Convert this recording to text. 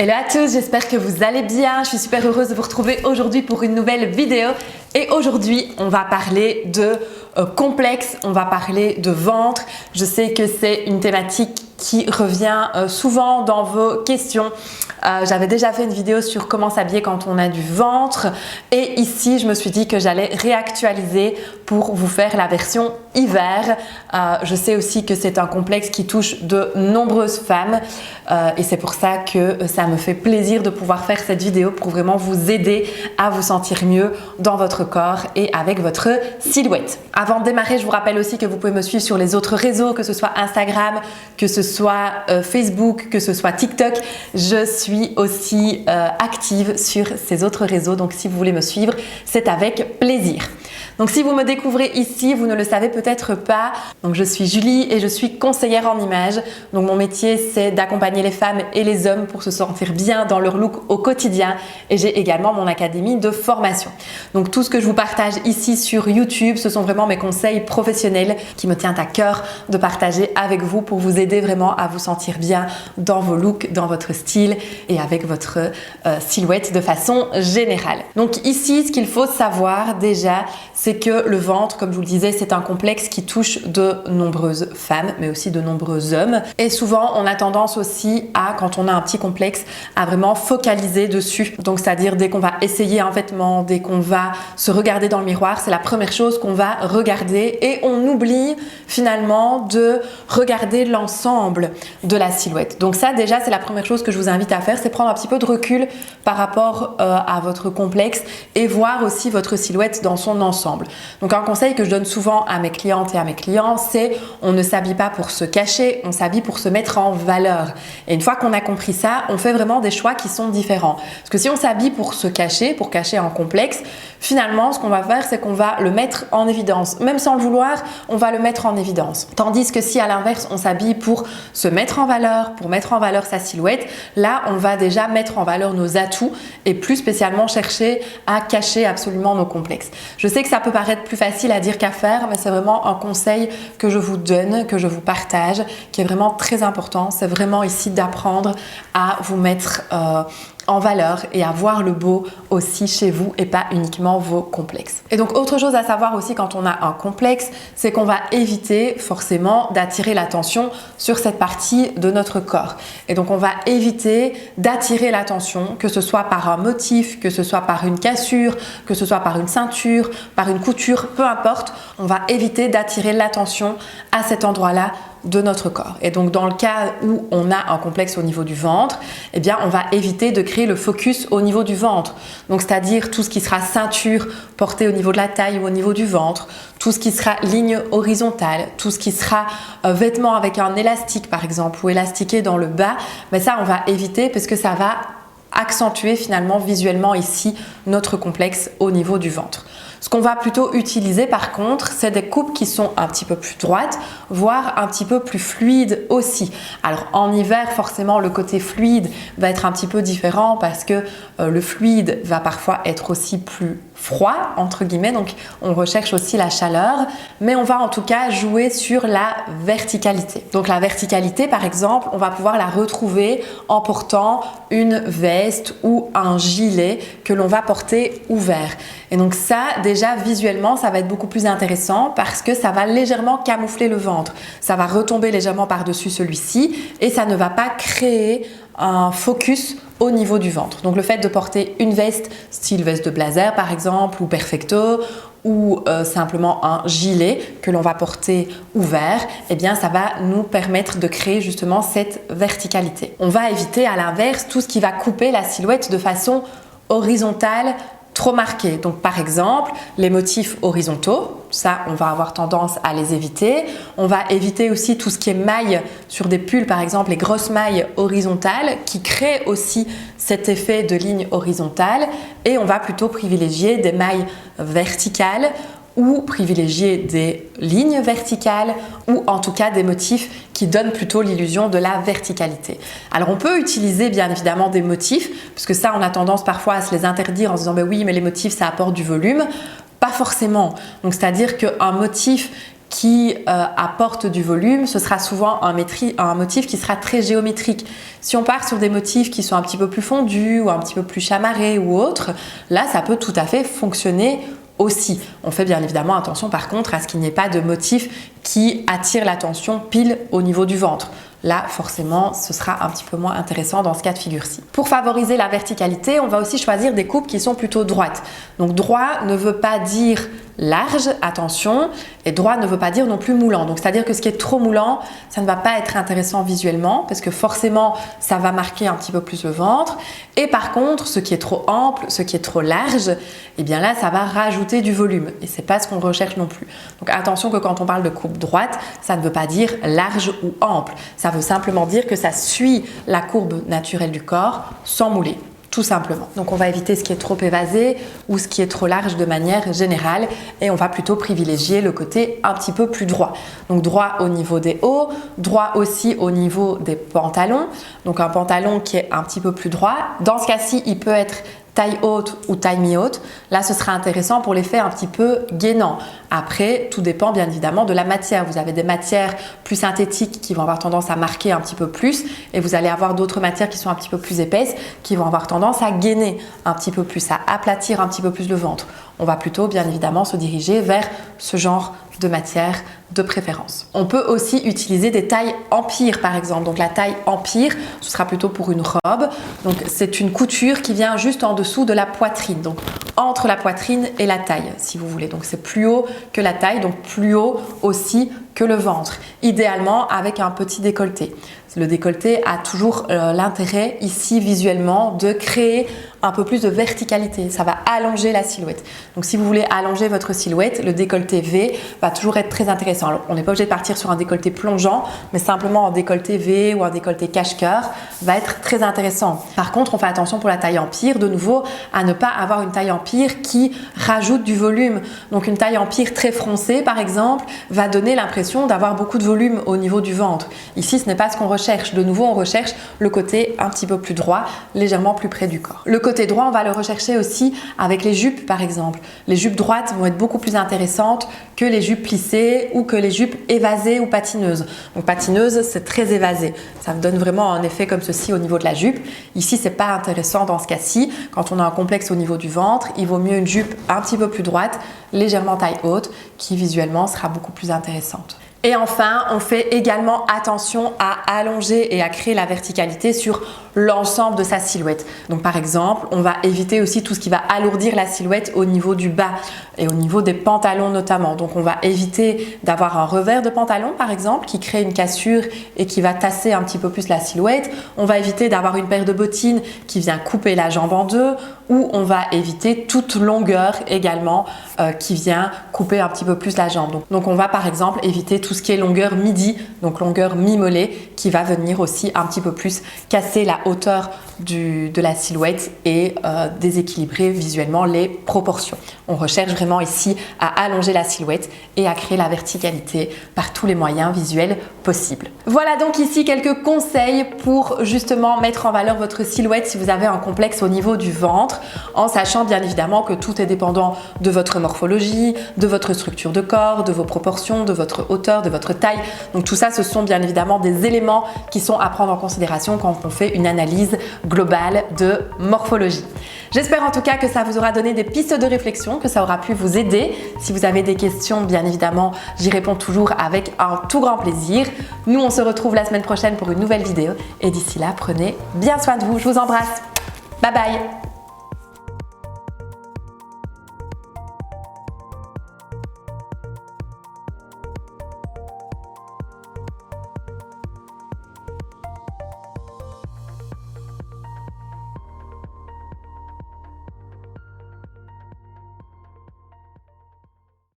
Hello à tous, j'espère que vous allez bien. Je suis super heureuse de vous retrouver aujourd'hui pour une nouvelle vidéo. Et aujourd'hui, on va parler de complexe, on va parler de ventre. Je sais que c'est une thématique qui revient souvent dans vos questions. J'avais déjà fait une vidéo sur comment s'habiller quand on a du ventre et ici je me suis dit que j'allais réactualiser pour vous faire la version hiver. Je sais aussi que c'est un complexe qui touche de nombreuses femmes et c'est pour ça que ça me fait plaisir de pouvoir faire cette vidéo pour vraiment vous aider à vous sentir mieux dans votre corps et avec votre silhouette. Avant de démarrer, je vous rappelle aussi que vous pouvez me suivre sur les autres réseaux, que ce soit Instagram, que ce soit Facebook, que ce soit TikTok. Je suis aussi active sur ces autres réseaux, donc si vous voulez me suivre, c'est avec plaisir. Donc si vous me découvrez ici, vous ne le savez peut-être pas, donc je suis Julie et je suis conseillère en images. Donc mon métier c'est d'accompagner les femmes et les hommes pour se sentir bien dans leur look au quotidien et j'ai également mon académie de formation. Donc tout ce que je vous partage ici sur YouTube, ce sont vraiment mes conseils professionnels qui me tiennent à cœur de partager avec vous pour vous aider vraiment à vous sentir bien dans vos looks, dans votre style et avec votre silhouette de façon générale. Donc ici, ce qu'il faut savoir déjà, c'est que le ventre, comme je vous le disais, c'est un complexe qui touche de nombreuses femmes, mais aussi de nombreux hommes. Et souvent, on a tendance aussi à, quand on a un petit complexe, à vraiment focaliser dessus. Donc, c'est-à-dire dès qu'on va essayer un vêtement, dès qu'on va se regarder dans le miroir, c'est la première chose qu'on va regarder et on oublie finalement de regarder l'ensemble de la silhouette. Donc ça, déjà, c'est la première chose que je vous invite à faire, c'est prendre un petit peu de recul par rapport à votre complexe et voir aussi votre silhouette dans son ensemble. Donc un conseil que je donne souvent à mes clientes et à mes clients, c'est on ne s'habille pas pour se cacher, on s'habille pour se mettre en valeur. Et une fois qu'on a compris ça, on fait vraiment des choix qui sont différents. Parce que si on s'habille pour se cacher, pour cacher un complexe, finalement ce qu'on va faire, c'est qu'on va le mettre en évidence. Même sans le vouloir, on va le mettre en évidence. Tandis que si à l'inverse, on s'habille pour se mettre en valeur, pour mettre en valeur sa silhouette, là on va déjà mettre en valeur nos atouts et plus spécialement chercher à cacher absolument nos complexes. Je sais que ça peut paraître plus facile à dire qu'à faire, mais c'est vraiment un conseil que je vous donne, que je vous partage, qui est vraiment très important. C'est vraiment ici d'apprendre à vous mettre en valeur et à voir le beau aussi chez vous et pas uniquement vos complexes. Et donc autre chose à savoir aussi quand on a un complexe, c'est qu'on va éviter forcément d'attirer l'attention sur cette partie de notre corps. Et donc on va éviter d'attirer l'attention, que ce soit par un motif, que ce soit par une cassure, que ce soit par une ceinture, par une couture, peu importe, on va éviter d'attirer l'attention à cet endroit-là de notre corps. Et donc dans le cas où on a un complexe au niveau du ventre, eh bien on va éviter de créer le focus au niveau du ventre. Donc c'est-à-dire tout ce qui sera ceinture portée au niveau de la taille ou au niveau du ventre, tout ce qui sera ligne horizontale, tout ce qui sera vêtement avec un élastique par exemple ou élastiqué dans le bas, mais ça on va éviter parce que ça va accentuer finalement visuellement ici notre complexe au niveau du ventre. Ce qu'on va plutôt utiliser par contre, c'est des coupes qui sont un petit peu plus droites, voire un petit peu plus fluides aussi. Alors en hiver, forcément, le côté fluide va être un petit peu différent parce que le fluide va parfois être aussi plus froid, entre guillemets, donc on recherche aussi la chaleur, mais on va en tout cas jouer sur la verticalité. Donc la verticalité, par exemple, on va pouvoir la retrouver en portant une veste ou un gilet que l'on va porter ouvert. Et donc ça, déjà visuellement, ça va être beaucoup plus intéressant parce que ça va légèrement camoufler le ventre. Ça va retomber légèrement par-dessus celui-ci et ça ne va pas créer un focus au niveau du ventre. Donc le fait de porter une veste, style veste de blazer par exemple, ou perfecto, ou simplement un gilet que l'on va porter ouvert, eh bien ça va nous permettre de créer justement cette verticalité. On va éviter à l'inverse tout ce qui va couper la silhouette de façon horizontale, trop marqués. Donc par exemple, les motifs horizontaux, ça on va avoir tendance à les éviter. On va éviter aussi tout ce qui est mailles sur des pulls, par exemple les grosses mailles horizontales qui créent aussi cet effet de ligne horizontale et on va plutôt privilégier des mailles verticales ou privilégier des lignes verticales ou en tout cas des motifs qui donnent plutôt l'illusion de la verticalité. Alors on peut utiliser bien évidemment des motifs, parce que ça on a tendance parfois à se les interdire en se disant ben oui mais les motifs ça apporte du volume. Pas forcément. Donc c'est-à-dire qu'un motif qui apporte du volume, ce sera souvent un motif qui sera très géométrique. Si on part sur des motifs qui sont un petit peu plus fondus ou un petit peu plus chamarrés ou autres, là ça peut tout à fait fonctionner aussi. On fait bien évidemment attention par contre à ce qu'il n'y ait pas de motif qui attire l'attention pile au niveau du ventre. Là, forcément, ce sera un petit peu moins intéressant dans ce cas de figure-ci. Pour favoriser la verticalité, on va aussi choisir des coupes qui sont plutôt droites. Donc droit ne veut pas dire large, attention, et droit ne veut pas dire non plus moulant. Donc c'est-à-dire que ce qui est trop moulant, ça ne va pas être intéressant visuellement parce que forcément, ça va marquer un petit peu plus le ventre. Et par contre, ce qui est trop ample, ce qui est trop large, eh bien là, ça va rajouter du volume et c'est pas ce qu'on recherche non plus. Donc attention que quand on parle de coupe droite, ça ne veut pas dire large ou ample. Ça veut simplement dire que ça suit la courbe naturelle du corps sans mouler. Tout simplement. Donc on va éviter ce qui est trop évasé ou ce qui est trop large de manière générale et on va plutôt privilégier le côté un petit peu plus droit. Donc droit au niveau des hauts, droit aussi au niveau des pantalons. Donc un pantalon qui est un petit peu plus droit. Dans ce cas-ci, il peut être taille haute ou taille mi-haute. Là, ce sera intéressant pour l'effet un petit peu gainant. Après, tout dépend bien évidemment de la matière. Vous avez des matières plus synthétiques qui vont avoir tendance à marquer un petit peu plus et vous allez avoir d'autres matières qui sont un petit peu plus épaisses qui vont avoir tendance à gainer un petit peu plus, à aplatir un petit peu plus le ventre. On va plutôt bien évidemment se diriger vers ce genre de matière de préférence. On peut aussi utiliser des tailles empire par exemple. Donc la taille empire, ce sera plutôt pour une robe. Donc c'est une couture qui vient juste en dessous de la poitrine. Donc entre la poitrine et la taille si vous voulez. Donc c'est plus haut que la taille, donc plus haut aussi que le ventre. Idéalement avec un petit décolleté. Le décolleté a toujours l'intérêt ici visuellement de créer un peu plus de verticalité. Ça va allonger la silhouette. Donc si vous voulez allonger votre silhouette, le décolleté V va toujours être très intéressant. Alors on n'est pas obligé de partir sur un décolleté plongeant, mais simplement un décolleté V ou un décolleté cache-cœur va être très intéressant. Par contre, on fait attention pour la taille empire, de nouveau, à ne pas avoir une taille empire qui rajoute du volume. Donc une taille empire très froncée, par exemple, va donner l'impression d'avoir beaucoup de volume au niveau du ventre. Ici, ce n'est pas ce qu'on recherche. De nouveau, on recherche le côté un petit peu plus droit, légèrement plus près du corps. Le côté droit, on va le rechercher aussi avec les jupes, par exemple. Les jupes droites vont être beaucoup plus intéressantes que les jupes plissées ou que les jupes évasées ou patineuses. Donc patineuse, c'est très évasé. Ça me donne vraiment un effet comme ceci au niveau de la jupe. Ici, c'est pas intéressant dans ce cas-ci. Quand on a un complexe au niveau du ventre, il vaut mieux une jupe un petit peu plus droite, légèrement taille haute, qui visuellement sera beaucoup plus intéressante. Et enfin, on fait également attention à allonger et à créer la verticalité sur l'ensemble de sa silhouette. Donc par exemple, on va éviter aussi tout ce qui va alourdir la silhouette au niveau du bas et au niveau des pantalons notamment. Donc on va éviter d'avoir un revers de pantalon par exemple qui crée une cassure et qui va tasser un petit peu plus la silhouette. On va éviter d'avoir une paire de bottines qui vient couper la jambe en deux ou on va éviter toute longueur également qui vient couper un petit peu plus la jambe. Donc on va par exemple éviter tout ce qui est longueur midi, donc longueur mi-mollet qui va venir aussi un petit peu plus casser la hauteur de la silhouette et déséquilibrer visuellement les proportions. On recherche vraiment ici à allonger la silhouette et à créer la verticalité par tous les moyens visuels possibles. Voilà donc ici quelques conseils pour justement mettre en valeur votre silhouette si vous avez un complexe au niveau du ventre, en sachant bien évidemment que tout est dépendant de votre morphologie, de votre structure de corps, de vos proportions, de votre hauteur, de votre taille. Donc tout ça, ce sont bien évidemment des éléments qui sont à prendre en considération quand on fait une analyse globale de morphologie. J'espère en tout cas que ça vous aura donné des pistes de réflexion, que ça aura pu vous aider. Si vous avez des questions, bien évidemment, j'y réponds toujours avec un tout grand plaisir. Nous, on se retrouve la semaine prochaine pour une nouvelle vidéo et d'ici là, prenez bien soin de vous. Je vous embrasse. Bye bye!